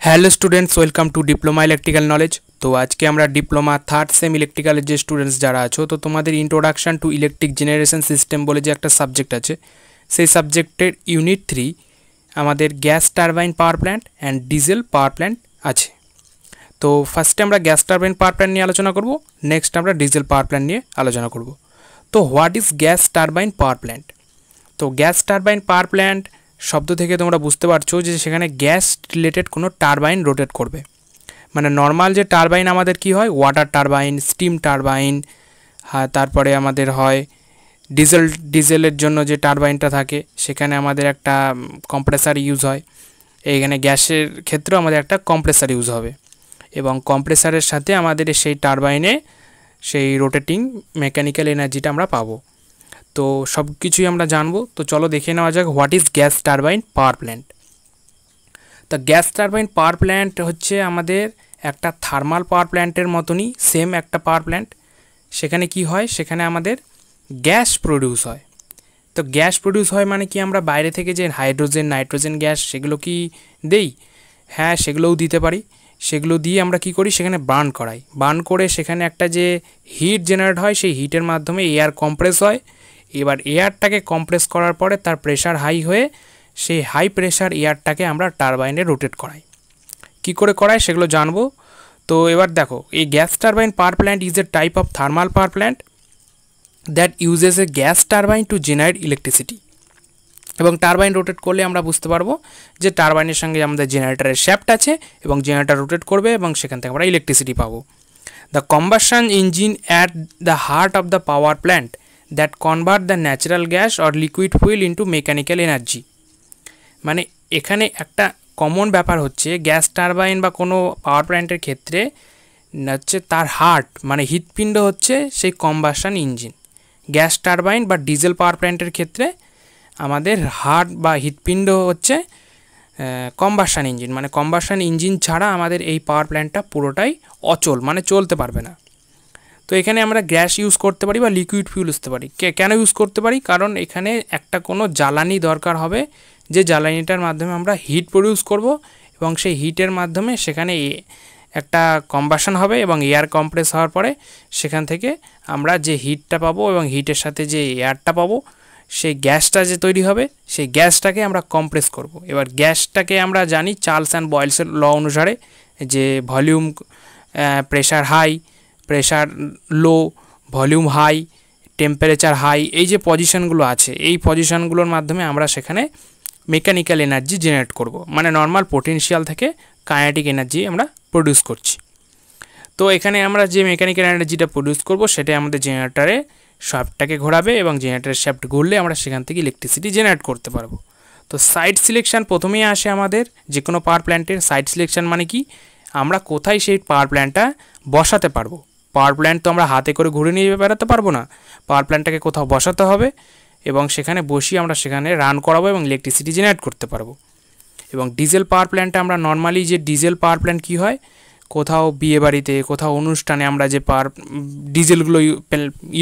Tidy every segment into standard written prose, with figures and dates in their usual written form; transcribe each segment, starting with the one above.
Hello students, welcome to diploma electrical knowledge. তো আজকে আমরা ডিপ্লোমা থার্ড সেম ইলেকট্রিক্যালের যে স্টুডেন্টস যারা আছো, তো তোমাদের introduction to electric generation system বলে যে একটা সাবজেক্ট আছে, সেই সাবজেক্টের ইউনিট 3 আমাদের gas turbine power plant and diesel power plant আছে। তো ফার্স্টে আমরা গ্যাস টারবাইন পাওয়ার প্ল্যান্ট নিয়ে আলোচনা করব, নেক্সট আমরা ডিজেল পাওয়ার প্ল্যান্ট নিয়ে আলোচনা করব। তো what is gas turbine power plant? তো গ্যাস টারবাইন পাওয়ার প্ল্যান্ট শব্দ থেকে তোমরা বুঝতে পারছো যে সেখানে গ্যাস রিলেটেড কোনো টারবাইন রোটেট করবে। মানে নর্মাল যে টারবাইন আমাদের কি হয়, ওয়াটার টারবাইন, স্টিম টারবাইন, হ্যাঁ, তারপরে আমাদের হয় ডিজেলের জন্য যে টারবাইনটা থাকে সেখানে আমাদের একটা কম্প্রেসার ইউজ হয়। এইখানে গ্যাসের ক্ষেত্রেও আমাদের একটা কম্প্রেসার ইউজ হবে এবং কম্প্রেসারের সাথে আমাদের সেই টারবাইনে সেই রোটেটিং মেকানিক্যাল এনার্জিটা আমরা পাবো। তো সব কিছুই আমরা জানবো। তো চলো দেখে নেওয়া যাক what is gas turbine power plant. তো গ্যাস টারবাইন পাওয়ার প্ল্যান্ট হচ্ছে আমাদের একটা থার্মাল পাওয়ার প্ল্যান্টের মতনই সেম একটা পাওয়ার প্ল্যান্ট। সেখানে কি হয়, সেখানে আমাদের গ্যাস প্রডিউস হয়। তো গ্যাস প্রডিউস হয় মানে কি, আমরা বাইরে থেকে যে হাইড্রোজেন নাইট্রোজেন গ্যাস সেগুলো কি দেই? হ্যাঁ, সেগুলোও দিতে পারি। সেগুলো দিয়ে আমরা কি করি, সেখানে বার্ন করাই। বার্ন করে সেখানে একটা যে হিট জেনারেট হয়, সেই হিটের মাধ্যমে এয়ার কম্প্রেস হয়। এবার এয়ারটাকে কম্প্রেস করার পরে তার প্রেশার হাই হয়ে সেই হাই প্রেশার এয়ারটাকে আমরা টারবাইনে রোটেট করাই। কি করে করাই সেগুলো জানবো। তো এবার দেখো, এই gas turbine power plant is a type of thermal power plant that uses A gas turbine to generate electricity. এবং টারবাইন রোটেট করলে আমরা বুঝতে পারবো যে টারবাইনের সঙ্গে আমাদের জেনারেটরের শ্যাফট আছে এবং জেনারেটর রোটেট করবে এবং সেখান থেকে আমরা ইলেকট্রিসিটি পাবো। The combustion engine at the heart of the power plant that convert the natural gas or liquid fuel into mechanical energy. মানে এখানে একটা কমন ব্যাপার হচ্ছে, গ্যাস টারবাইন বা কোনো পাওয়ার প্ল্যান্টের ক্ষেত্রে হচ্ছে তার হার্ট মানে হৃৎপিণ্ড হচ্ছে সেই কম্বাসন ইঞ্জিন। গ্যাস টারবাইন বা ডিজেল পাওয়ার প্ল্যান্টের ক্ষেত্রে আমাদের হার্ট বা হৃৎপিণ্ড হচ্ছে কম্বাসন ইঞ্জিন। মানে কম্বাসন ইঞ্জিন ছাড়া আমাদের এই পাওয়ার প্ল্যান্টটা পুরোটাই অচল, মানে চলতে পারবে না। তো এখানে আমরা গ্যাস ইউজ করতে পারি বা লিকুইড ফুয়েল ইউজ করতে পারি। কেন ইউজ করতে পারি? কারণ এখানে একটা কোনো জ্বালানি দরকার হবে, যে জ্বালানিটার মাধ্যমে আমরা হিট প্রডিউস করব এবং সেই হিটের মাধ্যমে সেখানে একটা কম্বাসন হবে এবং এয়ার কম্প্রেস হওয়ার পরে সেখান থেকে আমরা যে হিটটা পাবো এবং হিটের সাথে যে এয়ারটা পাবো, সেই গ্যাসটা যে তৈরি হবে সেই গ্যাসটাকে আমরা কম্প্রেস করব। এবার গ্যাসটাকে আমরা জানি চার্লস অ্যান্ড বয়েলসের ল অনুসারে যে volume, pressure high, pressure low, volume high, temperature high, এই যে পজিশনগুলো আছে এই পজিশনগুলোর মাধ্যমে আমরা সেখানে মেকানিক্যাল এনার্জি জেনারেট করব। মানে নর্মাল পোটেনশিয়াল থেকে কাইনেটিক এনার্জি আমরা প্রডিউস করছি। তো এখানে আমরা যে মেকানিক্যাল এনার্জিটা প্রডিউস করব সেটা আমাদের জেনারেটরে শ্যাফটটাকে ঘোরাবে এবং জেনারেটরের শ্যাফট ঘুরলে আমরা সেখান থেকে ইলেকট্রিসিটি জেনারেট করতে পারবো। তো সাইট সিলেকশান প্রথমেই আসে আমাদের যে কোনো পাওয়ার প্ল্যান্টের। সাইট সিলেকশান মানে কি, আমরা কোথায় সেই পাওয়ার প্ল্যান্টটা বসাতে পারবো। পাওয়ার প্ল্যান্ট তো আমরা হাতে করে ঘুরে নিয়ে বেড়াতে পারবো না, পাওয়ার প্ল্যান্টটাকে কোথাও বসাতে হবে এবং সেখানে বসিয়ে আমরা সেখানে রান করাবো এবং ইলেকট্রিসিটি জেনারেট করতে পারবো। এবং ডিজেল পাওয়ার প্ল্যান্টে আমরা নর্মালি যে ডিজেল পাওয়ার প্ল্যান্ট কী হয়, কোথাও বিয়েবাড়িতে, কোথাও অনুষ্ঠানে আমরা যে ডিজেলগুলো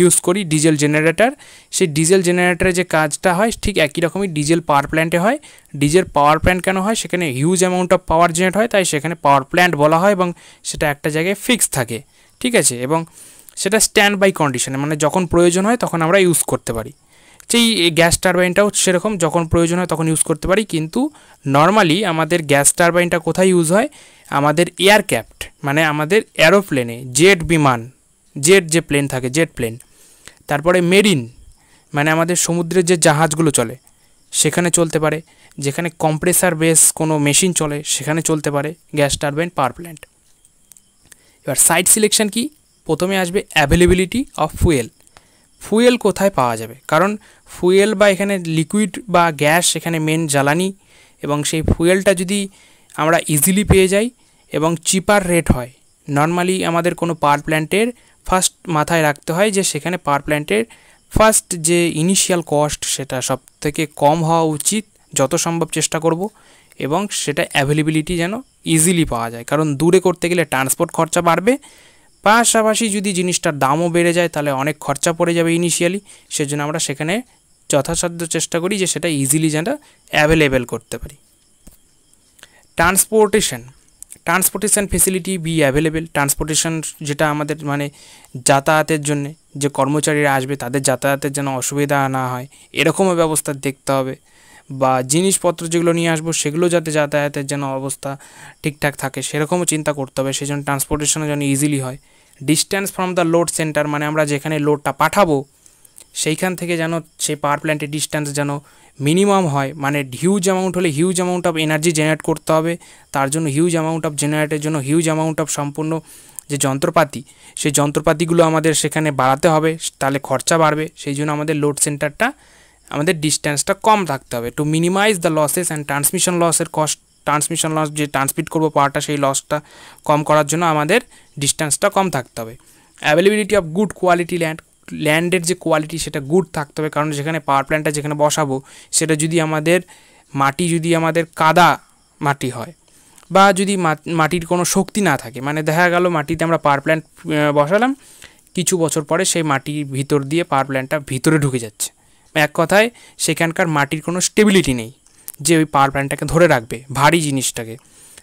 ইউজ করি, ডিজেল জেনারেটর, সেই ডিজেল জেনারেটরের যে কাজটা হয় ঠিক একই রকমই ডিজেল পাওয়ার প্ল্যান্টে হয়। ডিজেল পাওয়ার প্ল্যান্ট কেন হয়, সেখানে huge amount of power generate হয়, তাই সেখানে পাওয়ার প্ল্যান্ট বলা হয় এবং সেটা একটা জায়গায় ফিক্স থাকে, ঠিক আছে। এবং সেটা স্ট্যান্ড বাই কন্ডিশনে, মানে যখন প্রয়োজন হয় তখন আমরা ইউজ করতে পারি। সেই গ্যাস টারবাইনটাও সেরকম, যখন প্রয়োজন হয় তখন ইউজ করতে পারি। কিন্তু নর্মালি আমাদের গ্যাস টারবাইনটা কোথায় ইউজ হয়, আমাদের এয়ার ক্যাপ্ট মানে আমাদের এরোপ্লেনে, জেট বিমান, জেট যে প্লেন থাকে, জেট প্লেন, তারপরে মেরিন মানে আমাদের সমুদ্রের যে জাহাজগুলো চলে সেখানে চলতে পারে, যেখানে কম্প্রেসার বেস কোনো মেশিন চলে সেখানে চলতে পারে গ্যাস টারবাইন পাওয়ার প্ল্যান্ট। এবার সাইট সিলেকশন কি, প্রথমে আসবে অ্যাভেলেবিলিটি অফ ফুয়েল। ফুয়েল কোথায় পাওয়া যাবে, কারণ ফুয়েল বা এখানে লিকুইড বা গ্যাস এখানে মেন জ্বালানি, এবং সেই ফুয়েলটা যদি আমরা ইজিলি পেয়ে যাই এবং চিপার রেট হয়। নর্মালি আমাদের কোনো পাওয়ার প্ল্যান্টের ফার্স্ট মাথায় রাখতে হয় যে সেখানে পাওয়ার প্ল্যান্টের ফার্স্ট যে ইনিশিয়াল কস্ট সেটা সব থেকে কম হওয়া উচিত, যত সম্ভব চেষ্টা করব, এবং সেটা অ্যাভেলেবিলিটি যেন ইজিলি পাওয়া যায়। কারণ দূরে করতে গেলে ট্রান্সপোর্ট খরচা বাড়বে, পাশাপাশি যদি জিনিসটার দামও বেড়ে যায় তাহলে অনেক খরচা পড়ে যাবে ইনিশিয়ালি। সেজন্য আমরা সেখানে যথাসাধ্য চেষ্টা করি যে সেটা ইজিলি যেন অ্যাভেলেবেল করতে পারি। Transportation transportation facility be available, transportation যেটা আমাদের মানে যাতায়াতের জন্য যে কর্মচারীরা আসবে তাদের যাতায়াতের যেন অসুবিধা না হয় এরকমও ব্যবস্থা দেখতে হবে, বা জিনিসপত্র যেগুলো নিয়ে আসবো সেগুলো যাতে যাতায়াতের যেন অবস্থা ঠিকঠাক থাকে সেরকমও চিন্তা করতে হবে, সেই জন্য ট্রান্সপোর্টেশনও যেন ইজিলি হয়। Distance from the load centre, মানে আমরা যেখানে লোডটা পাঠাবো সেইখান থেকে যেন সেই পাওয়ার প্ল্যান্টের ডিস্ট্যান্স যেন মিনিমাম হয়, মানে হিউজ অ্যামাউন্ট হলে huge amount of energy generate করতে হবে, তার জন্য হিউজ অ্যামাউন্ট অফ জেনারেটের জন্য হিউজ অ্যামাউন্ট অফ সম্পূর্ণ যে যন্ত্রপাতি সেই যন্ত্রপাতিগুলো আমাদের সেখানে বাড়াতে হবে, তাহলে খরচা বাড়বে, সেই জন্য আমাদের লোড সেন্টারটা আমাদের ডিস্ট্যান্সটা কম থাকতে হবে to minimise the losses and transmission লসের কস্ট। ট্রান্সমিশন লস যে ট্রান্সমিট করবো পাওয়ারটা সেই লসটা কম করার জন্য আমাদের ডিস্ট্যান্সটা কম থাকতে হবে। অ্যাভেলেবিলিটি অফ গুড কোয়ালিটি ল্যান্ডের যে কোয়ালিটি সেটা গুড থাকতে হবে, কারণ যেখানে পাওয়ার প্ল্যান্টটা যেখানে বসাবো সেটা যদি আমাদের মাটি যদি আমাদের কাদা মাটি হয় বা যদি মাটির কোনো শক্তি না থাকে, মানে দেখা গেল মাটিতে আমরা পাওয়ার প্ল্যান্ট বসালাম, কিছু বছর পরে সেই মাটির ভিতর দিয়ে পাওয়ার প্ল্যান্টটা ভিতরে ঢুকে যাচ্ছে, এক কথায় সেখানকার মাটির কোনো স্টেবিলিটি নেই যে ওই পাওয়ার প্ল্যান্টটাকে ধরে রাখবে ভারী জিনিসটাকে।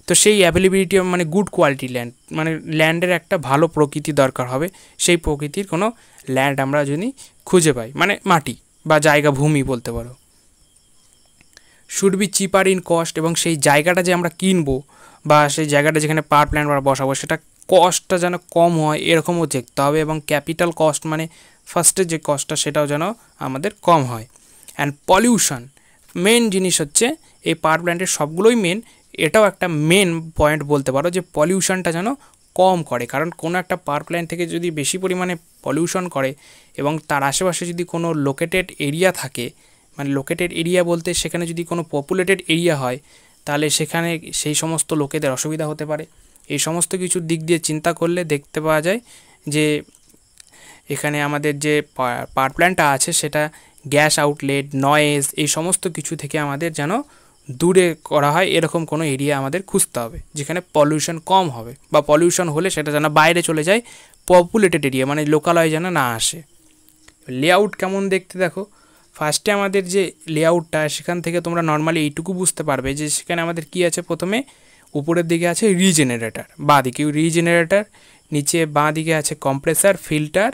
তো সেই অ্যাভেলেবিলিটি মানে গুড কোয়ালিটি ল্যান্ড, মানে ল্যান্ডের একটা ভালো প্রকৃতি দরকার হবে, সেই প্রকৃতির কোনো ল্যান্ড আমরা যদি খুঁজে পাই, মানে মাটি বা জায়গা ভূমি বলতে পারো। Should be cheaper in cost, এবং সেই জায়গাটা যে আমরা কিনবো বা সেই জায়গাটা যেখানে পাওয়ার প্ল্যান্ট আমরা বসাবো সেটা কস্টটা যেন কম হয় এরকমও দেখতে হবে, এবং ক্যাপিটাল কস্ট মানে ফার্স্টের যে কস্টটা সেটাও যেন আমাদের কম হয়। অ্যান্ড পলিউশন মেন জিনিস হচ্ছে এই পাওয়ার প্ল্যান্টের সবগুলোই মেন, এটাও একটা মেন পয়েন্ট বলতে পারো যে পলিউশনটা যেন কম করে, কারণ কোনো একটা পাওয়ার প্ল্যান্ট থেকে যদি বেশি পরিমাণে পলিউশন করে এবং তার আশেপাশে যদি কোনো লোকেটেড এরিয়া থাকে, মানে লোকেটেড এরিয়া বলতে সেখানে যদি কোনো পপুলেটেড এরিয়া হয় তাহলে সেখানে সেই সমস্ত লোকেদের অসুবিধা হতে পারে। এই সমস্ত কিছুর দিক দিয়ে চিন্তা করলে দেখতে পাওয়া যায় যে এখানে আমাদের যে পাওয়ার প্ল্যান্টটা আছে সেটা গ্যাস আউটলেট, নয়েজ, এই সমস্ত কিছু থেকে আমাদের যেন দূরে করা হয়, এরকম কোনো এরিয়া আমাদের খুঁজতে হবে যেখানে পলিউশন কম হবে, বা পলিউশন হলে সেটা যেন বাইরে চলে যায় পপুলেটেড এরিয়া, মানে লোকালয়ে যেন না আসে। লেআউট কেমন দেখতে দেখো, ফার্স্টে আমাদের যে লেআউটটা সেখান থেকে তোমরা নর্মালি এইটুকু বুঝতে পারবে যে সেখানে আমাদের কি আছে, প্রথমে উপরের দিকে আছে রিজেনারেটর, বাঁ দিকে রিজেনারেটর, নিচে বাঁ দিকে আছে কম্প্রেসার, ফিল্টার,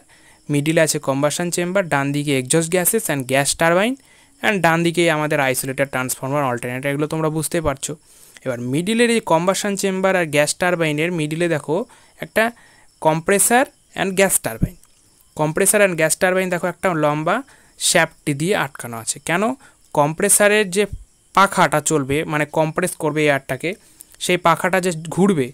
মিডিলে আছে কম্বাসন চেম্বার, ডান দিকে exhaust gases and gas turbine, and ডান দিকে আমাদের আইসোলেটর, ট্রান্সফর্মার, অল্টারনেটর, এগুলো তোমরা বুঝতে পারছো। এবার মিডিলের এই কম্বাসন চেম্বার আর গ্যাস টারবাইনের মিডিলে দেখো একটা compressor and gas turbine. Compressor and gas turbine দেখো একটা লম্বা শ্যাফট দিয়ে আটকানো আছে। কেন? কম্প্রেসারের যে পাখাটা চলবে মানে কম্প্রেস করবে এয়ারটাকে, সেই পাখাটা যে ঘুরবে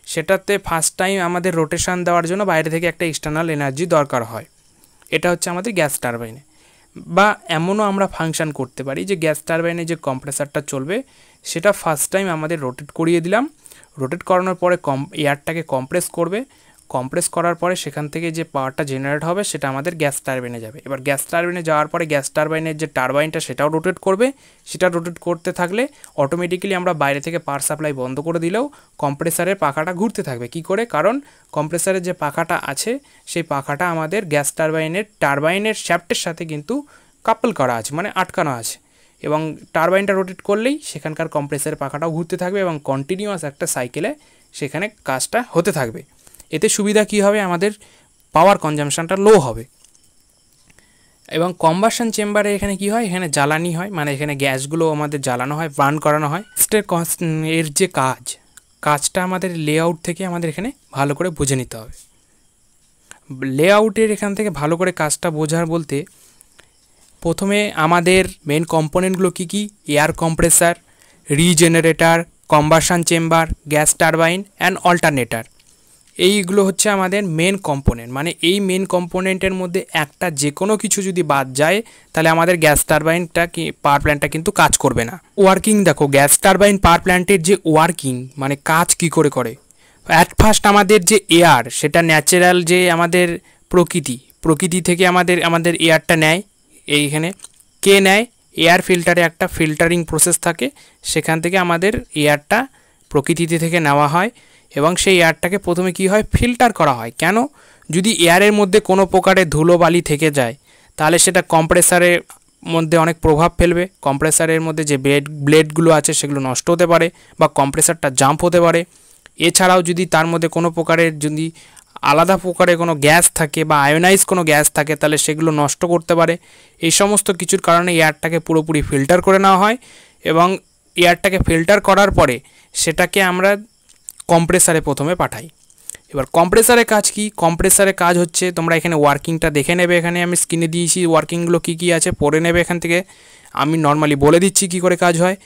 সেটাতে ফার্স্ট টাইম আমাদের রোটেশন দেওয়ার জন্য বাইরে থেকে একটা এক্সটার্নাল এনার্জি দরকার হয়, এটা হচ্ছে আমাদের গ্যাস টারবাইনে। বা এমনও আমরা ফাংশন করতে পারি যে গ্যাস টারবাইনে যে কম্প্রেসারটা চলবে সেটা ফার্স্ট টাইম আমাদের রোটেট করিয়ে দিলাম, রোটেট করানোর পরে এয়ারটাকে কম্প্রেস করবে, কম্প্রেস করার পরে সেখান থেকে যে পাওয়ারটা জেনারেট হবে সেটা আমাদের গ্যাস টারবাইনে যাবে। এবার গ্যাস টারবাইনে যাওয়ার পরে গ্যাস টারবাইনের যে টারবাইনটা সেটাও রোটেট করবে, সেটা রোটেট করতে থাকলে অটোমেটিক্যালি আমরা বাইরে থেকে পাওয়ার সাপ্লাই বন্ধ করে দিলেও কম্প্রেসারের পাখাটা ঘুরতে থাকবে। কি করে? কারণ কম্প্রেসারের যে পাখাটা আছে সেই পাখাটা আমাদের গ্যাস টারবাইনের শ্যাফটের সাথে কিন্তু কাপল করা আছে, মানে আটকানো আছে, এবং টারবাইনটা রোটেট করলেই সেখানকার কম্প্রেসারের পাখাটাও ঘুরতে থাকবে এবং কন্টিনিউয়াস একটা সাইকেলে সেখানে কাজটা হতে থাকবে। এতে সুবিধা কি হবে, আমাদের পাওয়ার কনজামশনটা লো হবে। এবং কম্বাসন চেম্বারে এখানে কি হয়, এখানে জ্বালানি হয়, মানে এখানে গ্যাসগুলো আমাদের জ্বালানো হয়, বার্ন করানো হয়। এর যে কাজটা আমাদের লেআউট থেকে আমাদের এখানে ভালো করে বুঝে নিতে হবে। লেআউটের এখান থেকে ভালো করে কাজটা বোঝার বলতে প্রথমে আমাদের মেন কম্পোনেন্টগুলো কি কি, air compressor, regenerator, combustion chamber, gas turbine and alternator, এইগুলো হচ্ছে আমাদের মেন কম্পোনেন্ট। মানে এই মেন কম্পোনেন্টের মধ্যে একটা যে কোনো কিছু যদি বাদ যায় তাহলে আমাদের গ্যাস টারবাইনটা পাওয়ার প্ল্যান্টটা কিন্তু কাজ করবে না। ওয়ার্কিং দেখো, গ্যাস টারবাইন পাওয়ার প্ল্যান্টের যে ওয়ার্কিং মানে কাজ কি করে করে, অ্যাট ফার্স্ট আমাদের যে এয়ার সেটা ন্যাচারাল যে আমাদের প্রকৃতি থেকে আমাদের এয়ারটা নেয়, এইখানে কে নেয়, এয়ার ফিল্টারে একটা ফিল্টারিং প্রসেস থাকে, সেখান থেকে আমাদের এয়ারটা প্রকৃতি থেকে নেওয়া হয় এবং সেই এয়ারটাকে প্রথমে কি হয়, ফিল্টার করা হয়। কেন? যদি এয়ারের মধ্যে কোনো প্রকারের ধুলোবালি থেকে যায় তাহলে সেটা কম্প্রেসারের মধ্যে অনেক প্রভাব ফেলবে, কম্প্রেসারের মধ্যে যে ব্লেডগুলো আছে সেগুলো নষ্ট হতে পারে বা কম্প্রেসারটা জাম্প হতে পারে, এছাড়াও যদি তার মধ্যে কোনো প্রকারের যদি আলাদা প্রকারের কোনো গ্যাস থাকে বা আয়োনাইজ কোনো গ্যাস থাকে তাহলে সেগুলো নষ্ট করতে পারে। এই সমস্ত কিছুর কারণে এয়ারটাকে পুরোপুরি ফিল্টার করে নেওয়া হয় এবং এয়ারটাকে ফিল্টার করার পরে সেটাকে আমরা কম্প্রেসারে প্রথমে পাঠাই। এবার কম্প্রেসারের কাজ কি? কম্প্রেসারের কাজ হচ্ছে, তোমরা এখানে ওয়ার্কিংটা দেখে নেবে, এখানে আমি স্ক্রিনে দিয়েছি ওয়ার্কিংগুলো কী কী আছে পড়ে নেবে এখান থেকে। আমি নর্মালি বলে দিচ্ছি কী করে কাজ হয়।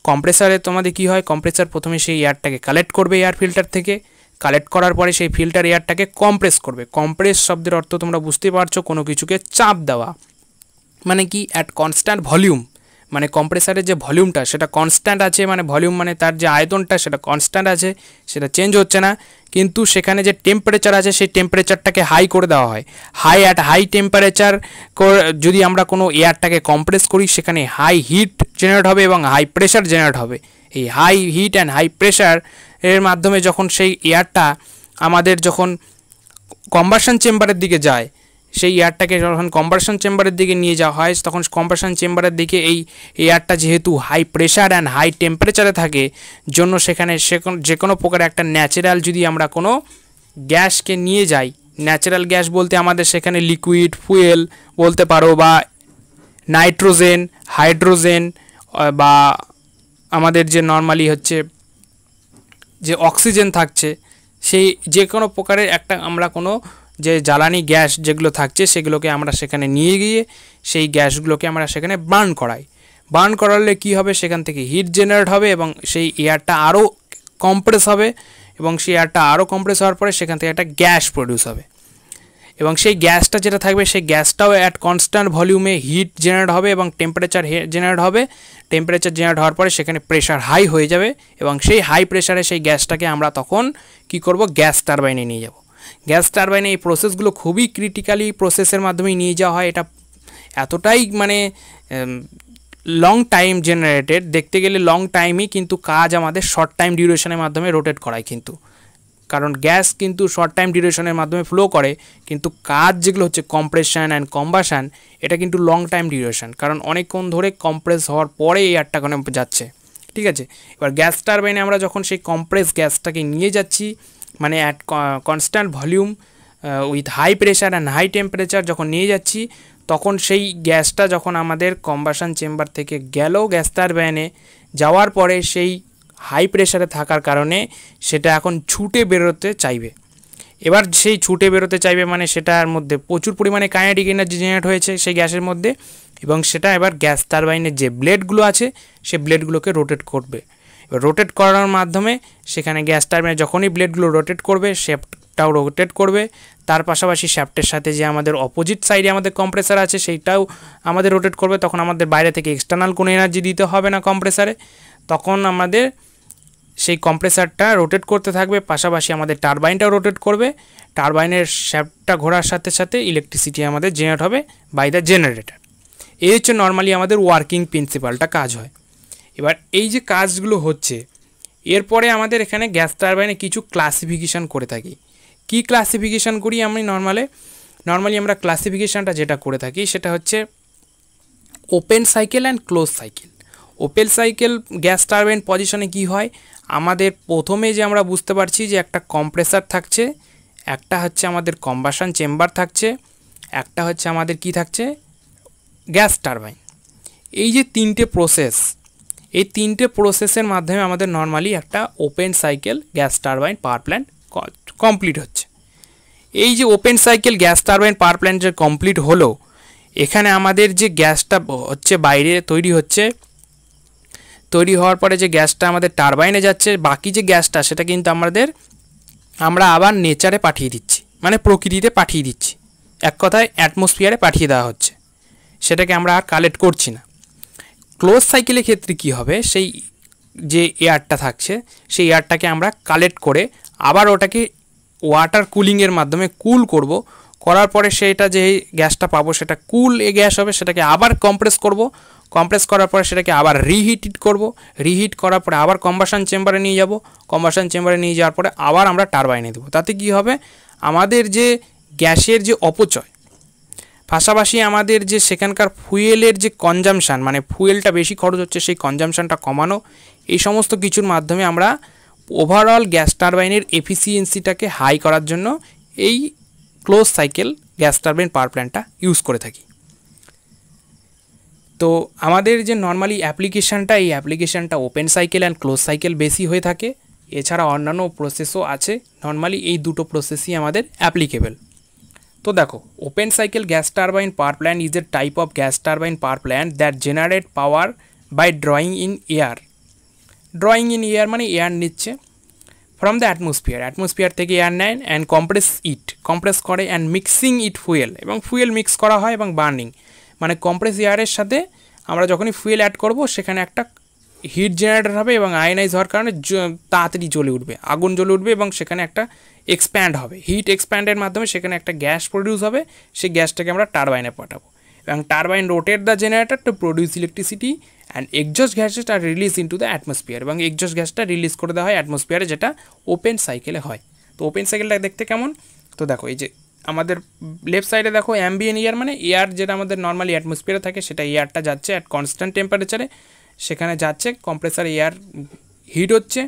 কম্প্রেসারে তোমাদের কী হয়, কম্প্রেসার প্রথমে সেই এয়ারটাকে কালেক্ট করবে এয়ার ফিল্টার থেকে, কালেক্ট করার পরে সেই ফিল্টার এয়ারটাকে কম্প্রেস করবে। কম্প্রেস শব্দের অর্থ তোমরা বুঝতে পারছো, কোনো কিছুকে চাপ দেওয়া, মানে কি অ্যাট কনস্ট্যান্ট ভলিউম, মানে কম্প্রেসারের যে ভলিউমটা সেটা কনস্ট্যান্ট আছে, মানে ভলিউম মানে তার যে আয়তনটা সেটা কনস্ট্যান্ট আছে, সেটা চেঞ্জ হচ্ছে না, কিন্তু সেখানে যে টেম্পারেচার আছে সেই টেম্পারেচারটাকে হাই করে দেওয়া হয়। হাই টেম্পারেচার যদি আমরা কোনো এয়ারটাকে কম্প্রেস করি সেখানে হাই হিট জেনারেট হবে এবং হাই প্রেশার জেনারেট হবে। এই high heat and high pressure এর মাধ্যমে যখন সেই এয়ারটা আমাদের যখন কম্বাশন চেম্বারের দিকে যায়, সেই এয়ারটাকে যখন কম্বাশন চেম্বারের দিকে নিয়ে যাওয়া হয় তখন কম্বাশন চেম্বারের দিকে এই এয়ারটা যেহেতু হাই প্রেশার অ্যান্ড হাই টেম্পারেচারে থাকে জন্য সেখানে যে কোনো প্রকার একটা ন্যাচারাল যদি আমরা কোনো গ্যাসকে নিয়ে যাই, ন্যাচারাল গ্যাস বলতে আমাদের সেখানে লিকুইড ফুয়েল বলতে পারো বা নাইট্রোজেন, হাইড্রোজেন বা আমাদের যে নর্মালি হচ্ছে যে অক্সিজেন থাকছে, সেই যে কোনো প্রকারের একটা আমরা কোনো যে জ্বালানি গ্যাস যেগুলো থাকছে সেগুলোকে আমরা সেখানে নিয়ে গিয়ে সেই গ্যাসগুলোকে আমরা সেখানে বার্ন করাই। বার্ন করালে কি হবে, সেখান থেকে হিট জেনারেট হবে এবং সেই এয়ারটা আরও কম্প্রেস হবে এবং সেই এয়ারটা আরও কম্প্রেস হওয়ার পরে সেখান থেকে একটা গ্যাস প্রডিউস হবে এবং সেই গ্যাসটা যেটা থাকবে সেই গ্যাসটাও অ্যাট কনস্ট্যান্ট ভলিউমে হিট জেনারেট হবে এবং টেম্পারেচার জেনারেট হবে। টেম্পারেচার জেনারেট হওয়ার পরে সেখানে প্রেশার হাই হয়ে যাবে এবং সেই হাই প্রেশারে সেই গ্যাসটাকে আমরা তখন কি করব, গ্যাস টারবাইনে নিয়ে যাব। গ্যাস টারবাইনে এই প্রসেসগুলো খুবই ক্রিটিক্যালি প্রসেসের মাধ্যমেই নিয়ে যাওয়া হয়। এটা এতটাই মানে লং টাইম জেনারেটেড, দেখতে গেলে লং টাইমই, কিন্তু কাজ আমাদের শর্ট টাইম ডিউরেশনের মাধ্যমে রোটেট করায়, কিন্তু কারণ গ্যাস কিন্তু শর্ট টাইম ডিউরেশনের মাধ্যমে ফ্লো করে, কিন্তু কাজ যেগুলো হচ্ছে কম্প্রেশন অ্যান্ড কম্বাশন এটা কিন্তু লং টাইম ডিউরেশন, কারণ অনেকক্ষণ ধরে কম্প্রেস হওয়ার পরে এই এয়ারটা ওখানে যাচ্ছে। ঠিক আছে, এবার গ্যাস টারবাইনে আমরা যখন সেই কম্প্রেস গ্যাসটাকে নিয়ে যাচ্ছি মানে at constant volume with high pressure and high temperature যখন নিয়ে যাচ্ছি, তখন সেই গ্যাসটা যখন আমাদের কম্বাশন চেম্বার থেকে গেল গ্যাস টারবাইনে, যাওয়ার পরে সেই হাই প্রেশারে থাকার কারণে সেটা এখন ছুটে বেরোতে চাইবে। এবার সেই ছুটে বেরোতে চাইবে মানে সেটার মধ্যে প্রচুর পরিমাণে কাইনেটিক এনার্জি জেনারেট হয়েছে সেই গ্যাসের মধ্যে এবং সেটা এবার গ্যাস টারবাইনের যে ব্লেডগুলো আছে সেই ব্লেডগুলোকে রোটেট করবে। এবার রোটেট করার মাধ্যমে সেখানে গ্যাস টারবাইনে যখনই ব্লেডগুলো রোটেট করবে শ্যাফটটাও রোটেট করবে, তার পাশাপাশি শ্যাফটের সাথে যে আমাদের অপোজিট সাইডে আমাদের কম্প্রেসার আছে সেইটাও আমাদের রোটেট করবে। তখন আমাদের বাইরে থেকে এক্সটার্নাল কোনো এনার্জি দিতে হবে না কম্প্রেসারে, তখন আমাদের সেই কম্প্রেসারটা রোটেট করতে থাকবে, পাশাপাশি আমাদের টারবাইনটাও রোটেট করবে। টারবাইনের শ্যাফটটা ঘোরার সাথে সাথে ইলেকট্রিসিটি আমাদের জেনারেট হবে বাই দ্য জেনারেটর। এই হচ্ছে নর্মালি আমাদের ওয়ার্কিং প্রিন্সিপালটা কাজ হয়। এবার এই যে কাজগুলো হচ্ছে এরপরে আমাদের এখানে গ্যাস টারবাইনে কিছু ক্লাসিফিকেশান করে থাকি। কি ক্লাসিফিকেশান করি আমি নর্মালি আমরা ক্লাসিফিকেশানটা যেটা করে থাকি সেটা হচ্ছে open cycle and close cycle. Open cycle gas turbine পজিশনে কি হয়, আমাদের প্রথমে যে আমরা বুঝতে পারছি যে একটা কম্প্রেসার থাকছে, একটা হচ্ছে আমাদের কম্বাশন চেম্বার থাকছে, একটা হচ্ছে আমাদের কি থাকছে গ্যাস টারবাইন। এই যে তিনটে প্রসেস, এই তিনটে প্রসেসের মাধ্যমে আমাদের নর্মালি একটা open cycle gas turbine power plant complete হচ্ছে। এই যে open cycle gas turbine power plant যে কমপ্লিট হলো, এখানে আমাদের যে গ্যাসটা হচ্ছে বাইরে তৈরি হওয়ার পরে যে গ্যাসটা আমাদের টারবাইনে যাচ্ছে, বাকি যে গ্যাসটা সেটা কিন্তু আমরা আবার নেচারে পাঠিয়ে দিচ্ছি, মানে প্রকৃতিতে পাঠিয়ে দিচ্ছি, এক কথায় অ্যাটমসফিয়ারে পাঠিয়ে দেওয়া হচ্ছে, সেটাকে আমরা আর কালেক্ট করছি না। ক্লোজ সাইকেলের ক্ষেত্রে কি হবে, সেই যে এয়ারটা থাকছে সেই এয়ারটাকে আমরা কালেক্ট করে আবার ওটাকে ওয়াটার কুলিংয়ের মাধ্যমে কুল করব, করার পরে সেটা যে গ্যাসটা পাবো সেটা কুল গ্যাস হবে, সেটাকে আবার কম্প্রেস করব, কম্প্রেস করার পরে সেটাকে আবার রিহিট করার পরে আবার কম্বাশন চেম্বারে নিয়ে যাব, কম্বাশন চেম্বারে নিয়ে যাওয়ার পরে আবার আমরা টারবাইনে দেবো। তাতে কি হবে, আমাদের যে গ্যাসের যে অপচয়, পাশাপাশি আমাদের যে সেখানকার ফুয়েলের যে কনজামশান, মানে ফুয়েলটা বেশি খরচ হচ্ছে সেই কনজামশানটা কমানো, এই সমস্ত কিছুর মাধ্যমে আমরা ওভারঅল গ্যাস টারবাইনের এফিসিয়েন্সিটাকে হাই করার জন্য এই close cycle gas turbine power প্ল্যান্টটা ইউজ করে থাকি। তো আমাদের যে নর্মালি অ্যাপ্লিকেশানটা, এই অ্যাপ্লিকেশানটা open cycle and close cycle বেশি হয়ে থাকে। এছাড়া অন্যান্য প্রসেসও আছে, নর্মালি এই দুটো প্রসেসই আমাদের অ্যাপ্লিকেবল। তো দেখো, open cycle gas turbine power plant is a type of gas turbine power plant that generate power by drawing in air. Drawing in air মানে এয়ার নিচ্ছে ফ্রম দ্য অ্যাটমসফিয়ার থেকে এয়ার নেয় and compress করে and mixing it fuel, এবং fuel mix করা হয় এবং burning মানে কম্প্রেস এয়ারের সাথে আমরা যখনই ফুয়েল অ্যাড করব সেখানে একটা হিট জেনারেটর হবে এবং আয়নাইজ হওয়ার কারণে তাড়াতাড়ি জ্বলে উঠবে, আগুন জ্বলে উঠবে এবং সেখানে একটা এক্সপ্যান্ড হবে, হিট এক্সপ্যান্ডের মাধ্যমে সেখানে একটা গ্যাস প্রডিউস হবে। সেই গ্যাসটাকে আমরা টারবাইনে পাঠাবো এবং turbine rotate the generator to produce electricity and exhaust gases are release into the atmosphere, এবং এক্সজস্ট গ্যাসটা রিলিজ করে দেওয়া হয় অ্যাটমসফিয়ারে, যেটা ওপেন সাইকেলে হয়। তো ওপেন সাইকেলটা দেখতে কেমন? তো দেখো, এই যে আমাদের লেফট সাইডে দেখো অ্যাম্বিয়েন্ট এয়ার মানে এয়ার যেটা আমাদের নর্মালি অ্যাটমসফিয়ারে থাকে, সেটা এয়ারটা যাচ্ছে অ্যাট কনস্ট্যান্ট টেম্পারেচারে, সেখানে যাচ্ছে কম্প্রেসার এয়ার হিট হচ্ছে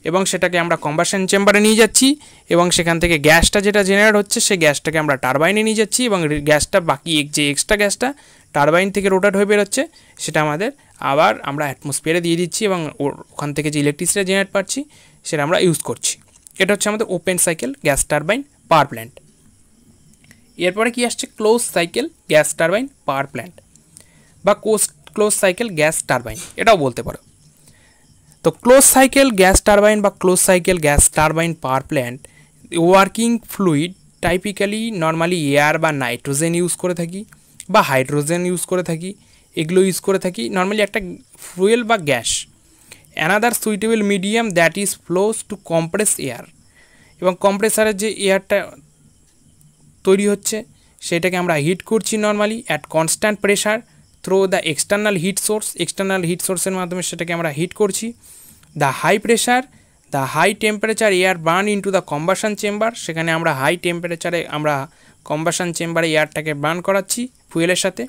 এবং সেটাকে আমরা কম্বাশন চেম্বারে নিয়ে যাচ্ছি এবং সেখান থেকে গ্যাসটা যেটা জেনারেট হচ্ছে সেই গ্যাসটাকে আমরা টারবাইনে নিয়ে যাচ্ছি এবং গ্যাসটা বাকি যে এক্সট্রা গ্যাসটা টারবাইন থেকে রোটেট হয়ে বেরোচ্ছে সেটা আমাদের আবার আমরা অ্যাটমসফিয়ারে দিয়ে দিচ্ছি এবং ওখান থেকে যে ইলেকট্রিসিটি জেনারেট পাচ্ছি সেটা আমরা ইউজ করছি। এটা হচ্ছে আমাদের open cycle gas turbine power plant. এরপরে কি আসছে? Close cycle gas turbine power plant বা ক্লোজ সাইকেল গ্যাস টারবাইন, এটাও বলতে পারো। তো ক্লোজ সাইকেল গ্যাস টারবাইন বা close cycle gas turbine power plant working fluid typically normally air বা নাইট্রোজেন ইউজ করে থাকি বা হাইড্রোজেন ইউজ করে থাকি, এগুলো ইউজ করে থাকি নর্মালি একটা ফুয়েল বা gas. Another suitable medium that is flows to compress air, এবং কম্প্রেসারের যে এয়ারটা তৈরি হচ্ছে সেটাকে আমরা হিট করছি normally at constant pressure through the external heat সোর্সের মাধ্যমে সেটাকে আমরা হিট করছি। The high pressure the high temperature air burn into the combustion chamber, সেখানে আমরা হাই টেম্পারেচারে আমরা কম্বাশন চেম্বারে এয়ারটাকে বার্ন করাচ্ছি ফুয়েলের সাথে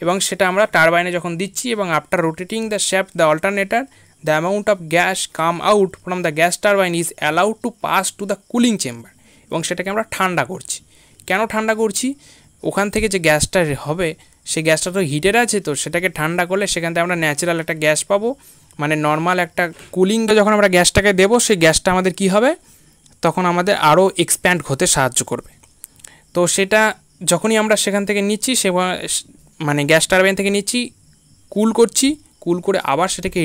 এবং সেটা আমরা টারবাইনে যখন দিচ্ছি এবং after rotating the shaft the alternator the amount of gas come out from the gas turbine is allowed to pass to the cooling chamber, এবং সেটাকে আমরা ঠান্ডা করছি। কেন ঠান্ডা করছি? ওখান থেকে যে গ্যাসটা হবে সেই গ্যাসটা তো হিটের আছে, তো সেটাকে ঠান্ডা করলে সেখান থেকে আমরা ন্যাচারাল একটা গ্যাস পাবো, মানে নর্মাল একটা কুলিং যখন আমরা গ্যাসটাকে দেবো সেই গ্যাসটা আমাদের কি হবে, তখন আমাদের আরও এক্সপ্যান্ড হতে সাহায্য করবে। তো সেটা যখনই আমরা সেখান থেকে নিচ্ছি মানে গ্যাস টারবাইন থেকে নিচ্ছি, কুল করে আবার সেটাকে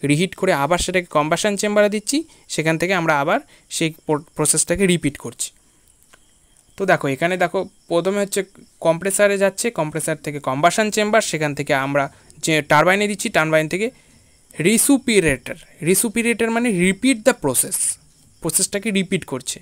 রিহিট করে আবার সেটাকে কম্বাশন চেম্বারে দিচ্ছি, সেখান থেকে আমরা আবার সেই প্রসেসটাকে রিপিট করছি। তো দেখো এখানে দেখো প্রথমে হচ্ছে কম্প্রেসারে যাচ্ছে, কম্প্রেসার থেকে কম্বাশন চেম্বার, সেখান থেকে আমরা যে টারবাইনে দিচ্ছি, টারবাইন থেকে রিসুপিরেটর মানে রিপিট দ্য প্রসেসটাকে রিপিট করছে।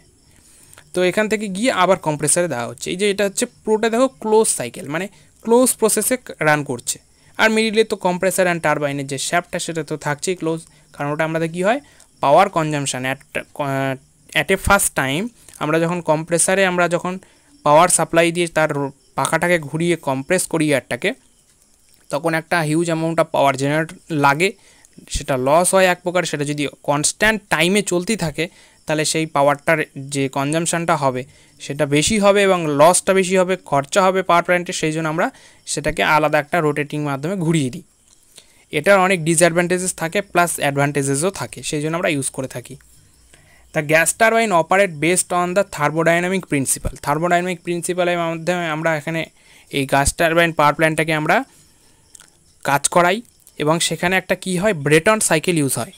তো এখান থেকে গিয়ে আবার কম্প্রেসারে দেওয়া হচ্ছে। এই যে এটা হচ্ছে পুরোটা দেখো ক্লোজ সাইকেল মানে ক্লোজ প্রসেসে রান করছে। আর মিডিলে তো কম্প্রেসার অ্যান্ড টারবাইনের যে শ্যাফটটা সেটা তো থাকছেই ক্লোজ, কারণ ওটা আমাদের কী হয় power consumption at a first time আমরা যখন কম্প্রেসারে আমরা যখন পাওয়ার সাপ্লাই দিয়ে তার পাখাটাকে ঘুরিয়ে কম্প্রেস করি এয়ারটাকে, তখন একটা huge amount of power generate লাগে, সেটা লস হয় এক প্রকার। সেটা যদি কনস্ট্যান্ট টাইমে চলতেই থাকে তাহলে সেই পাওয়ারটার যে কনজামশানটা হবে সেটা বেশি হবে এবং লসটা বেশি হবে, খরচা হবে পাওয়ার প্ল্যান্টে। সেই জন্য আমরা সেটাকে আলাদা একটা রোটেটিং মাধ্যমে ঘুরিয়ে দিই। এটার অনেক ডিসঅ্যাডভান্টেজেস থাকে প্লাস অ্যাডভান্টেজেসও থাকে, সেই জন্য আমরা ইউজ করে থাকি। The gas turbine operate based on the thermodynamic প্রিন্সিপালের মাধ্যমে আমরা এখানে এই গ্যাস টারবাইন পাওয়ার প্ল্যান্টটাকে আমরা কাজ করাই এবং সেখানে একটা কি হয় ব্রেটন সাইকেল ইউজ হয়।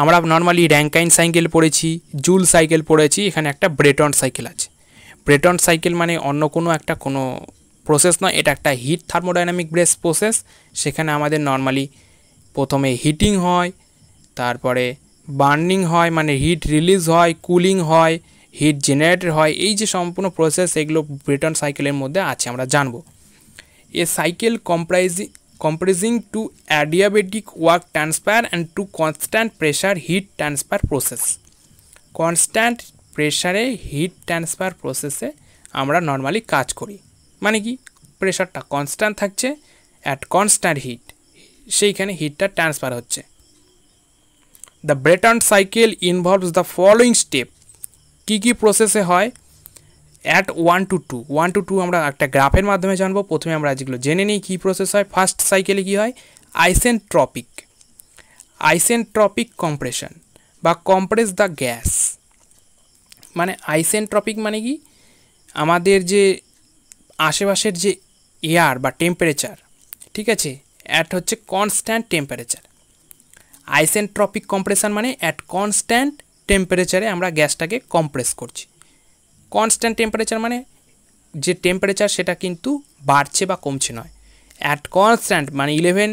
আমরা নর্মালি র্যাঙ্কাইন সাইকেল পড়েছি, জুল সাইকেল পড়েছি, এখানে একটা ব্রেটন সাইকেল আছে। ব্রেটন সাইকেল মানে অন্য কোনো প্রসেস নয়, এটা একটা হিট থার্মোডাইনামিক বেস প্রসেস। সেখানে আমাদের নর্মালি প্রথমে হিটিং হয়, তারপরে বার্নিং হয় মানে হিট রিলিজ হয়, কুলিং হয়, হিট জেনারেটর হয়। এই যে সম্পূর্ণ প্রসেস এগুলো ব্রেটন সাইকেলের মধ্যে আছে, আমরা জানবো। এ cycle comprising to adiabatic work transfer and to constant pressure heat transfer process. Constant প্রেশারে হিট ট্রান্সফার প্রসেসে আমরা নর্মালি কাজ করি, মানে কি প্রেশারটা কনস্ট্যান্ট থাকছে, অ্যাট কনস্ট্যান্ট হিট সেইখানে হিটটা ট্রান্সফার হচ্ছে। The Brayton cycle involves the following step, কী কী প্রসেসে হয় অ্যাট 1 to 2। 1 to 2 আমরা একটা গ্রাফের মাধ্যমে জানবো। প্রথমে আমরা যেগুলো জেনে নিই কী প্রসেস হয়। ফার্স্ট সাইকেলে কী হয়, আইসেন্ট্রপিক কম্প্রেশন বা কম্প্রেস দ্য গ্যাস। মানে আইসেন্ট্রপিক মানে কি, আমাদের যে আশেপাশের যে এয়ার বা টেম্পারেচার, ঠিক আছে, অ্যাট হচ্ছে কনস্ট্যান্ট টেম্পারেচার। আইসেন্ট্রপিক কম্প্রেশন মানে অ্যাট কনস্ট্যান্ট টেম্পারেচারে আমরা গ্যাসটাকে কম্প্রেস করছি। কনস্ট্যান্ট টেম্পারেচার মানে যে টেম্পারেচার সেটা কিন্তু বাড়ছে বা কমছে নয়। অ্যাট কনস্ট্যান্ট মানে 11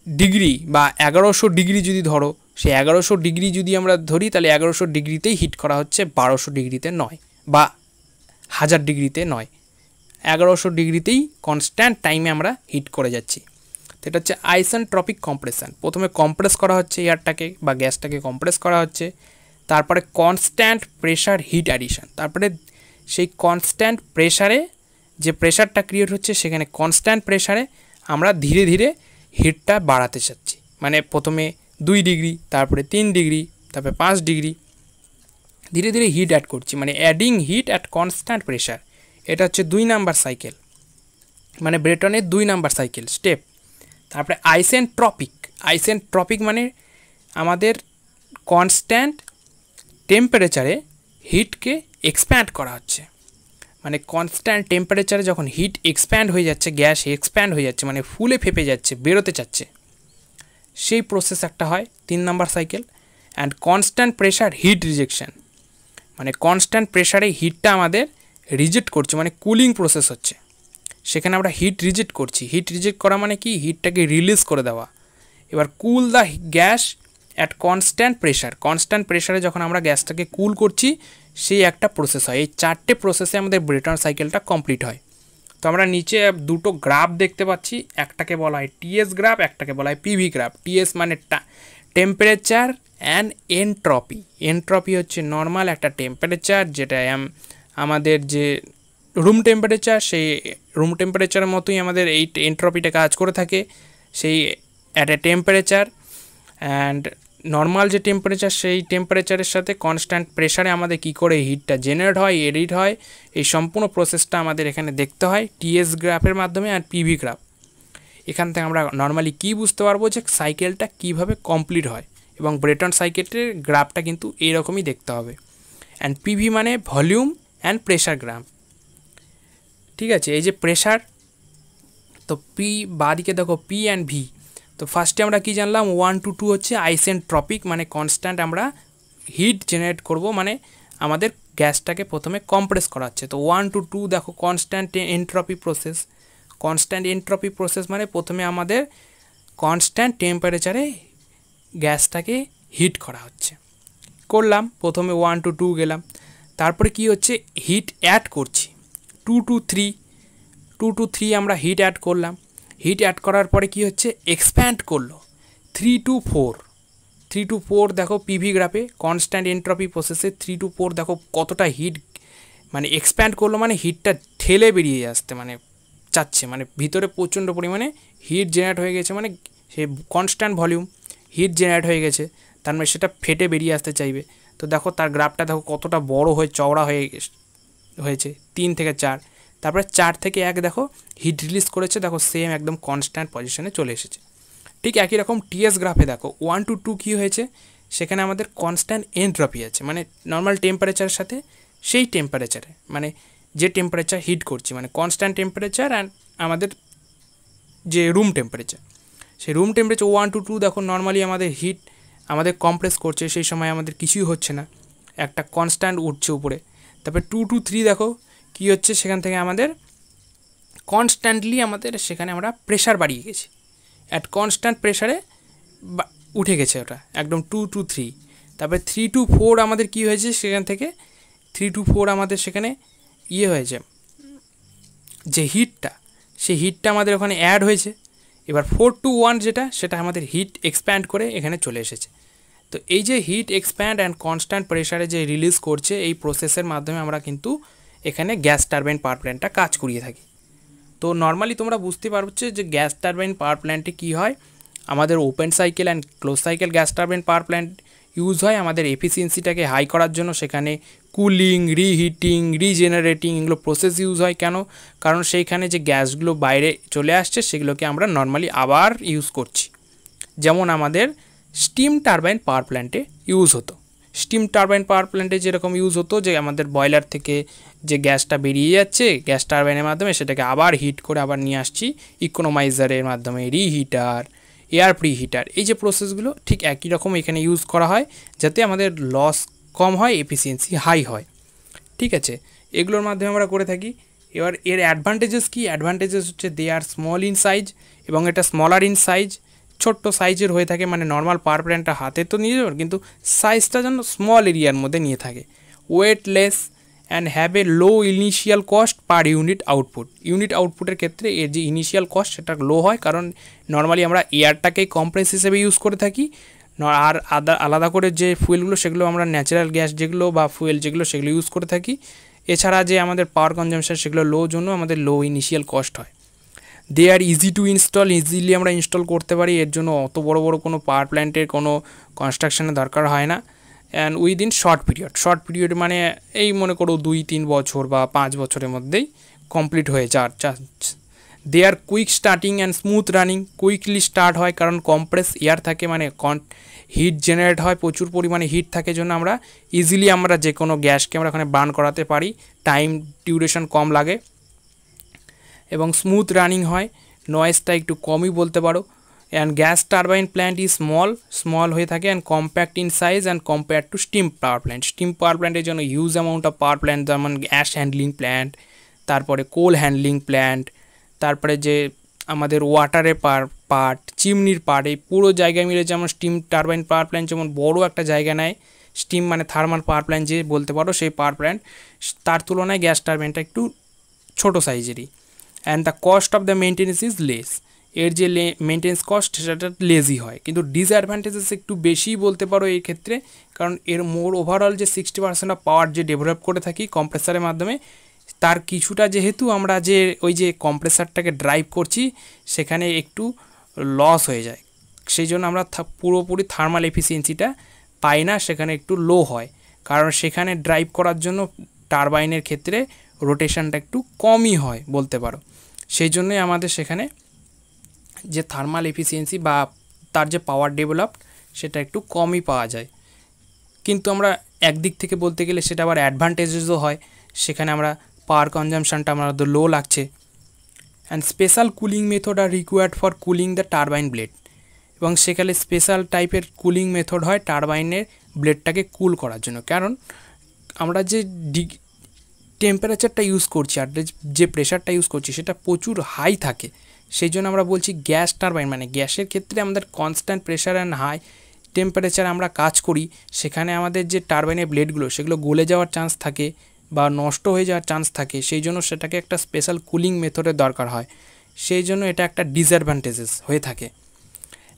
ডিগ্রি বা 1100 ডিগ্রি যদি ধরো, সেই 1100 ডিগ্রি যদি আমরা ধরি তাহলে 1100 ডিগ্রিতেই হিট করা হচ্ছে, 1200 ডিগ্রিতে নয় বা 1000 ডিগ্রিতে নয়, 1100 ডিগ্রিতেই কনস্ট্যান্ট টাইমে আমরা হিট করে যাচ্ছি। তো এটা হচ্ছে আইসেন্ট্রপিক কম্প্রেশন। প্রথমে কম্প্রেস করা হচ্ছে এয়ারটাকে বা গ্যাসটাকে কম্প্রেস করা হচ্ছে, তারপরে কনস্ট্যান্ট প্রেশার হিট অ্যাডিশন, তারপরে সেই কনস্ট্যান্ট প্রেশারে যে প্রেশারটা ক্রিয়েট হচ্ছে সেখানে কনস্ট্যান্ট প্রেশারে আমরা ধীরে ধীরে হিটটা বাড়াতে চাচ্ছি। মানে প্রথমে 2 ডিগ্রি, তারপরে 3 ডিগ্রি, তারপরে 5 ডিগ্রি, ধীরে ধীরে হিট অ্যাড করছি, মানে adding heat at constant pressure. এটা হচ্ছে 2 নাম্বার সাইকেল, মানে ব্রেটনের 2 নাম্বার সাইকেল স্টেপ। তারপরে আইসেন্ট্রপিক মানে আমাদের কনস্ট্যান্ট টেম্পারেচারে হিটকে এক্সপ্যান্ড করা হচ্ছে। মানে কনস্ট্যান্ট টেম্পারেচারে যখন হিট এক্সপ্যান্ড হয়ে যাচ্ছে, গ্যাস এক্সপ্যান্ড হয়ে যাচ্ছে, মানে ফুলে ফেপে যাচ্ছে, বেরোতে চাচ্ছে, সেই প্রসেস একটা হয় 3 number cycle. And constant pressure heat rejection, মানে কনস্ট্যান্ট প্রেশারে হিটটা আমাদের রিজেক্ট করছে, মানে কুলিং প্রসেস হচ্ছে, সেখানে আমরা হিট রিজেক্ট করছি। হিট রিজেক্ট করা মানে কি, হিটটাকে রিলিজ করে দেওয়া। এবার কুল দ্য গ্যাস অ্যাট কনস্ট্যান্ট প্রেশারে যখন আমরা গ্যাসটাকে কুল করছি, সেই একটা প্রসেস হয়। এই 4টে প্রসেসে আমাদের ব্রেটন সাইকেলটা কমপ্লিট হয়। তো আমরা নিচে 2টো গ্রাফ দেখতে পাচ্ছি, একটাকে বলা হয় টিএস গ্রাফ, একটাকে বলা হয় পিভি গ্রাফ। টিএস মানে টেম্পারেচার অ্যান্ড এনট্রপি। এনট্রপি হচ্ছে নর্মাল একটা টেম্পারেচার, যেটা আমাদের যে রুম টেম্পারেচার, সেই রুম টেম্পারেচারের মতোই আমাদের এই এনট্রপিটা কাজ করে থাকে, সেই at a temperature. And normal যে টেম্পারেচার, সেই টেম্পারেচারের সাথে কনস্ট্যান্ট প্রেশারে আমাদের কী করে হিটটা জেনারেট হয়, এডিট হয়, এই সম্পূর্ণ প্রসেসটা আমাদের এখানে দেখতে হয় টিএস গ্রাফের মাধ্যমে আর পিভি গ্রাফ। এখান থেকে আমরা নর্মালি কী বুঝতে পারবো যে সাইকেলটা কীভাবে কমপ্লিট হয়, এবং ব্রেটন সাইকেলের গ্রাফটা কিন্তু এইরকমই দেখতে হবে। অ্যান্ড পিভি মানে ভলিউম অ্যান্ড প্রেশার গ্রাফ, ঠিক আছে। এই যে প্রেশার, তো পি বাদিকে দেখো পি অ্যান্ড ভি। তো ফার্স্টে আমরা কি জানলাম, 1 to 2 হচ্ছে আইসেন্ট্রপিক, মানে কনস্ট্যান্ট আমরা হিট জেনারেট করব, মানে আমাদের গ্যাসটাকে প্রথমে কম্প্রেস করা হচ্ছে। তো 1 to 2 দেখো constant entropy process. Constant entropy process মানে প্রথমে আমাদের কনস্ট্যান্ট টেম্পারেচারে গ্যাসটাকে হিট করা হচ্ছে, করলাম প্রথমে 1 to 2 গেলাম। তারপরে কি হচ্ছে, হিট অ্যাড করছি 2 to 3 আমরা হিট অ্যাড করলাম। হিট অ্যাড করার পরে কি হচ্ছে, এক্সপ্যান্ড করলো 3 to 4 দেখো পিভি গ্রাফে কনস্ট্যান্ট এনট্রপি প্রসেসে 3 to 4 দেখো কতটা হিট মানে এক্সপ্যান্ড করলো, মানে হিটটা ঠেলে বেরিয়ে আসতে মানে চাচ্ছে, মানে ভিতরে প্রচণ্ড পরিমাণে হিট জেনারেট হয়ে গেছে, মানে সে কনস্ট্যান্ট ভলিউম হিট জেনারেট হয়ে গেছে, তার মানে সেটা ফেটে বেরিয়ে আসতে চাইবে। তো দেখো তার গ্রাফটা দেখো কতটা বড় হয়ে চওড়া হয়েছে 3 থেকে 4। তারপরে 4 থেকে 1 দেখো হিট রিলিজ করেছে, দেখো সেম একদম কনস্ট্যান্ট পজিশনে চলে এসেছে। ঠিক একই রকম টিএস গ্রাফে দেখো 1 to 2 কী হয়েছে, সেখানে আমাদের কনস্ট্যান্ট এনট্রপি আছে, মানে নর্মাল টেম্পারেচারের সাথে সেই টেম্পারেচারে, মানে যে টেম্পারেচার হিট করছি, মানে কনস্ট্যান্ট টেম্পারেচার অ্যান্ড আমাদের যে রুম টেম্পারেচার, সেই রুম টেম্পারেচার 1 to 2 দেখো নর্মালি আমাদের হিট আমাদের কম্প্রেস করছে, সেই সময় আমাদের কিছুই হচ্ছে না, একটা কনস্ট্যান্ট উঠছে উপরে। তারপরে 2 to 3 দেখো কী হচ্ছে, সেখান থেকে আমাদের কনস্ট্যান্টলি আমাদের সেখানে আমরা প্রেশার বাড়িয়ে গেছি, অ্যাট কনস্ট্যান্ট প্রেশারে উঠে গেছে ওটা একদম 2 to 3। তারপরে 3 to 4 আমাদের কি হয়েছে, সেখান থেকে 3 to 4 আমাদের সেখানে হয়েছে, যে হিটটা, সেই হিটটা আমাদের ওখানে অ্যাড হয়েছে। এবার 4 to 1 যেটা, সেটা আমাদের হিট এক্সপ্যান্ড করে এখানে চলে এসেছে। তো এই যে হিট এক্সপ্যান্ড অ্যান্ড কনস্ট্যান্ট প্রেশারে যে রিলিজ করছে, এই প্রসেসের মাধ্যমে আমরা কিন্তু এখানে গ্যাস টারবাইন পাওয়ার প্ল্যান্টটা কাজ করিয়ে থাকি। তো নর্মালি তোমরা বুঝতে পারছো যে গ্যাস টারবাইন পাওয়ার প্ল্যান্টে কী হয়, আমাদের open cycle and close cycle gas turbine power plant use হয় আমাদের এফিসিয়েন্সিটাকে হাই করার জন্য। সেখানে কুলিং, রিহিটিং, রিজেনারেটিং এগুলো প্রসেস ইউজ হয়। কেন? কারণ সেইখানে যে গ্যাসগুলো বাইরে চলে আসছে সেগুলোকে আমরা নর্মালি আবার ইউজ করছি। যেমন আমাদের স্টিম টারবাইন পাওয়ার প্ল্যান্টে ইউজ হতো। স্টিম টারবাইন পাওয়ার প্ল্যান্টে যেরকম ইউজ হতো যে আমাদের বয়লার থেকে যে গ্যাসটা বেরিয়ে যাচ্ছে গ্যাস টারবাইনের মাধ্যমে সেটাকে আবার হিট করে আবার নিয়ে আসছি ইকোনোমাইজারের মাধ্যমে, রিহিটার, এয়ার প্রিহিটার, এই যে প্রসেসগুলো ঠিক একই রকম এখানে ইউজ করা হয় যাতে আমাদের লস কম হয়, এফিসিয়েন্সি হাই হয়। ঠিক আছে, এগুলোর মাধ্যমে আমরা করে থাকি। এবার এর অ্যাডভান্টেজেস কি? অ্যাডভান্টেজেস হচ্ছে দে আর স্মল ইন সাইজ, এবং এটা স্মলার ইন সাইজ, ছোট্ট সাইজের হয়ে থাকে। মানে নর্মাল পাওয়ার প্ল্যান্টটা হাতে তো নিয়ে যাবে কিন্তু সাইজটা যেন স্মল এরিয়ার মধ্যে নিয়ে থাকে। Weightless and have a low initial cost per unit output. Unit আউটপুটের ক্ষেত্রে এর যে ইনিশিয়াল কস্ট সেটা লো হয়, কারণ নর্মালি আমরা এয়ারটাকেই কম্প্রেস হিসেবে ইউজ করে থাকি। আর আলাদা করে যে ফুয়েলগুলো সেগুলো আমরা ন্যাচারাল গ্যাস যেগুলো বা ফুয়েল যেগুলো সেগুলো ইউজ করে থাকি। এছাড়া যে আমাদের পাওয়ার কনজাম্পশন সেগুলো লো জন্য আমাদের লো ইনিশিয়াল কস্ট হয়। দে আর ইজি টু ইনস্টল, ইজিলি আমরা ইনস্টল করতে পারি। এর জন্য অত বড় বড় কোনো পাওয়ার প্ল্যান্টের কোনো কনস্ট্রাকশনের দরকার হয় না। অ্যান্ড উইদিন শর্ট পিরিয়ড মানে এই মনে করো 2-3 বছর বা 5 বছরের মধ্যেই কমপ্লিট হয়ে যাওয়ার chance. They are quick starting and smooth running, quickly start হয় কারণ কম্প্রেস এয়ার থাকে, মানে হিট জেনারেট হয়, প্রচুর পরিমাণে হিট থাকে জন্য আমরা ইজিলি আমরা যে কোনো গ্যাসকে আমরা ওখানে বার্ন করাতে পারি, টাইম ডিউরেশন কম লাগে এবং স্মুথ রানিং হয়, নয়েজটা একটু কমই বলতে পারো। And gas turbine plant is small হয়ে থাকে and compact in size and compare to steam power plant. Steam power প্ল্যান্টের জন্য huge amount of power plant, যেমন গ্যাস হ্যান্ডলিং প্ল্যান্ট, তারপরে কোল হ্যান্ডলিং প্ল্যান্ট, তারপরে যে আমাদের ওয়াটারের পার্ট, চিমনির পার্ট, এই পুরো জায়গায় মিলে যেমন স্টিম টারবাইন পাওয়ার প্ল্যান্ট যেমন বড় একটা জায়গা নেয়। স্টিম মানে থার্মাল পাওয়ার প্ল্যান্ট যে বলতে পারো, সেই পাওয়ার প্ল্যান্ট তার তুলনায় গ্যাস টারবাইনটা একটু ছোটো সাইজেরই। And the cost of the maintenance is less, এর যে মেনটেন্যান্স কস্ট সেটা লেজি হয়। কিন্তু ডিসঅ্যাডভান্টেজেস একটু বেশি বলতে পারো এই ক্ষেত্রে, কারণ এর মোর ওভারঅল যে 60% অফ পাওয়ার যে ডেভেলপ করে থাকি কম্প্রেসারের মাধ্যমে, তার কিছুটা যেহেতু আমরা যে ওই যে কম্প্রেসারটাকে ড্রাইভ করছি সেখানে একটু লস হয়ে যায়, সেই জন্য আমরা পুরোপুরি থার্মাল এফিসিয়েন্সিটা পাই না, সেখানে একটু লো হয়। কারণ সেখানে ড্রাইভ করার জন্য টারবাইনের ক্ষেত্রে রোটেশনটা একটু কমই হয় বলতে পারো, সেই জন্যই আমাদের সেখানে যে থার্মাল এফিসিয়েন্সি বা তার যে পাওয়ার ডেভেলপ সেটা একটু কমই পাওয়া যায়। কিন্তু আমরা একদিক থেকে বলতে গেলে সেটা আবার অ্যাডভান্টেজেসও হয়, সেখানে আমরা পাওয়ার কনজামশানটা আমাদের লো লাগছে। And special cooling method R required for cooling the turbine blade, এবং সেখানে স্পেশাল টাইপের কুলিং মেথড হয় টারবাইনের ব্লেডটাকে কুল করার জন্য। কারণ আমরা যে টেম্পারেচারটা ইউজ করছি আর যে প্রেশারটা ইউজ করছি সেটা প্রচুর হাই থাকে, সেই জন্য আমরা বলছি গ্যাস টারবাইন মানে গ্যাসের ক্ষেত্রে আমাদের constant pressure and high temperature আমরা কাজ করি, সেখানে আমাদের যে টারবাইনের ব্লেডগুলো সেগুলো গলে যাওয়ার চান্স থাকে বা নষ্ট হয়ে যাওয়ার চান্স থাকে, সেই জন্য সেটাকে একটা স্পেশাল কুলিং মেথডের দরকার হয়, সেই জন্য এটা একটা ডিসঅ্যাডভান্টেজেস হয়ে থাকে।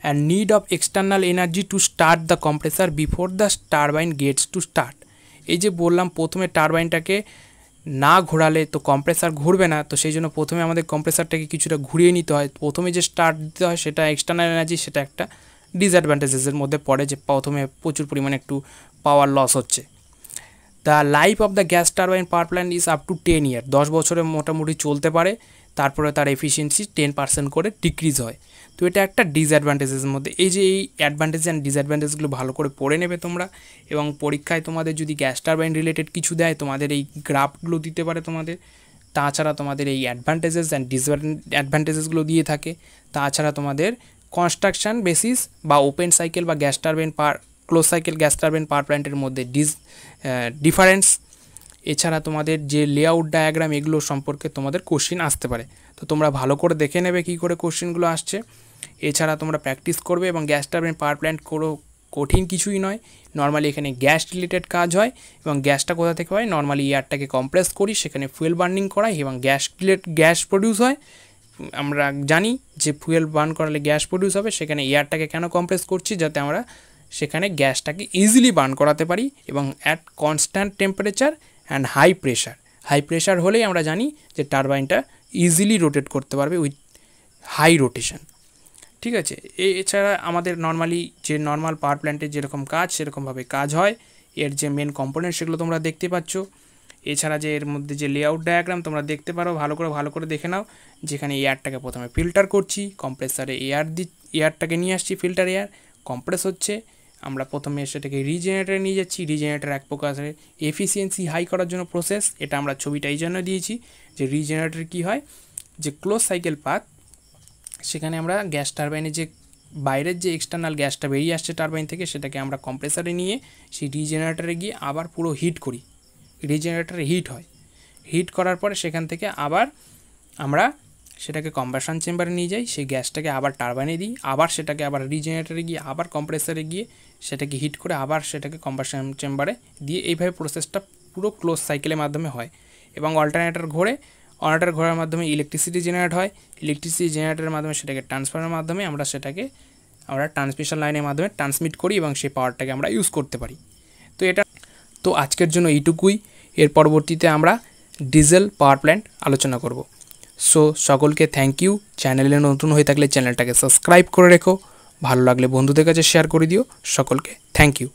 And need of external energy to start the compressor before the turbine Gates to start. এই যে বললাম প্রথমে টারবাইনটাকে না ঘোরালে তো কম্প্রেসার ঘুরবে না, তো সেই জন্য প্রথমে আমাদের কম্প্রেসারটাকে কিছুটা ঘুরিয়ে নিতে হয়, প্রথমে যে স্টার্ট দিতে হয় সেটা এক্সটার্নাল এনার্জি, সেটা একটা ডিসঅ্যাডভান্টেজেসের মধ্যে পড়ে যে প্রথমে প্রচুর পরিমাণে একটু পাওয়ার লস হচ্ছে। The life of the gas turbine power plant is up to 10 ইয়ার, 10 বছরে মোটামুটি চলতে পারে, তারপরে তার এফিসিয়েন্সি 10% করে ডিক্রিজ হয়। তো এটা একটা ডিসঅ্যাডভান্টেজেসের মধ্যে। এই যে এই অ্যাডভান্টেজ অ্যান্ড ডিসঅ্যাডভান্টেজগুলো ভালো করে পড়ে নেবে তোমরা, এবং পরীক্ষায় তোমাদের যদি গ্যাস টারবাইন রিলেটেড কিছু দেয় তোমাদের এই গ্রাফগুলো দিতে পারে তোমাদের, তাছাড়া তোমাদের এই অ্যাডভান্টেজেস অ্যান্ড ডিসঅ্যাডভান্টেজেসগুলো দিয়ে থাকে, তাছাড়া তোমাদের কনস্ট্রাকশান বেসিস বা ওপেন সাইকেল বা gas turbine close cycle gas turbine power প্ল্যান্টের মধ্যে ডিফারেন্স, এছাড়া তোমাদের যে লেআউট ডায়াগ্রাম এগুলো সম্পর্কে তোমাদের কোশ্চিন আসতে পারে। তো তোমরা ভালো করে দেখে নেবে কী করে কোশ্চিনগুলো আসছে, এছাড়া তোমরা প্র্যাকটিস করবে। এবং গ্যাস টারবাইন পাওয়ার প্ল্যান্ট কঠিন কিছুই নয়, নর্মালি এখানে গ্যাস রিলেটেড কাজ হয়, এবং গ্যাসটা কোথা থেকে হয়, নর্মালি এয়ারটাকে কম্প্রেস করি, সেখানে ফুয়েল বার্নিং করাই এবং গ্যাস প্রডিউস হয়। আমরা জানি যে ফুয়েল বার্ন করালে গ্যাস প্রডিউস হবে, সেখানে এয়ারটাকে কেন কম্প্রেস করছি, যাতে আমরা সেখানে গ্যাসটাকে ইজিলি বার্ন করাতে পারি এবং at constant temperature and high pressure হলেই আমরা জানি যে টারবাইনটা ইজিলি রোটেট করতে পারবে উইথ হাই রোটেশন। ঠিক আছে। এছাড়া আমাদের নর্মালি যে নর্মাল পাওয়ার প্ল্যান্টের যেরকম কাজ সেরকমভাবে কাজ হয়। এর যে মেন কম্পোনেন্ট সেগুলো তোমরা দেখতে পাচ্ছ। এছাড়া যে এর মধ্যে যে লেআউট ডায়াগ্রাম তোমরা দেখতে পারো, ভালো করে দেখে নাও। যেখানে এয়ারটাকে প্রথমে ফিল্টার করছি, কম্প্রেসারে এয়ারটাকে নিয়ে আসছি, ফিল্টার এয়ার কম্প্রেস হচ্ছে। আমরা প্রথমে সেটাকে রিজেনারেটরে নিয়ে যাচ্ছি। রিজেনারেটর এক প্রকারের এফিসিয়েন্সি হাই করার জন্য প্রসেস। এটা আমরা ছবিটা এই জন্য দিয়েছি যে রিজেনারেটর কী হয়, যে ক্লোজ সাইকেল পাথ, সেখানে আমরা গ্যাস টারবাইনে যে বাইরের যে এক্সটার্নাল গ্যাসটা বেরিয়ে আসছে টারবাইন থেকে সেটাকে আমরা কম্প্রেসারে নিয়ে সেই রিজেনারেটরে গিয়ে আবার পুরো হিট করি। রিজেনারেটরে হিট হয়, হিট করার পরে সেখান থেকে আবার আমরা সেটাকে কম্বাসন চেম্বারে নিয়ে যাই, সেই গ্যাসটাকে আবার টারবাইনে দিই, আবার সেটাকে আবার রিজেনারেটরে গিয়ে আবার কম্প্রেসারে গিয়ে সেটাকে হিট করে আবার সেটাকে কম্বাসন চেম্বারে দিয়ে এইভাবে প্রসেসটা পুরো ক্লোজ সাইকেলের মাধ্যমে হয়। এবং অল্টারনেটর ঘোরার মাধ্যমে ইলেকট্রিসিটি জেনারেট হয়। ইলেকট্রিসিটি জেনারেটরের মাধ্যমে সেটাকে ট্রান্সফারের মাধ্যমে আমরা ট্রান্সমিশন লাইনের মাধ্যমে ট্রান্সমিট করি এবং সেই পাওয়ারটাকে আমরা ইউজ করতে পারি। তো আজকের জন্য এইটুকুই। এর পরবর্তীতে আমরা ডিজেল পাওয়ার প্ল্যান্ট আলোচনা করব। সো সকলকে থ্যাংক ইউ। চ্যানেলে নতুন হয়ে থাকলে চ্যানেলটাকে সাবস্ক্রাইব করে রেখো, ভালো লাগলে বন্ধুদের কাছে শেয়ার করে দিও। সকলকে থ্যাংক ইউ।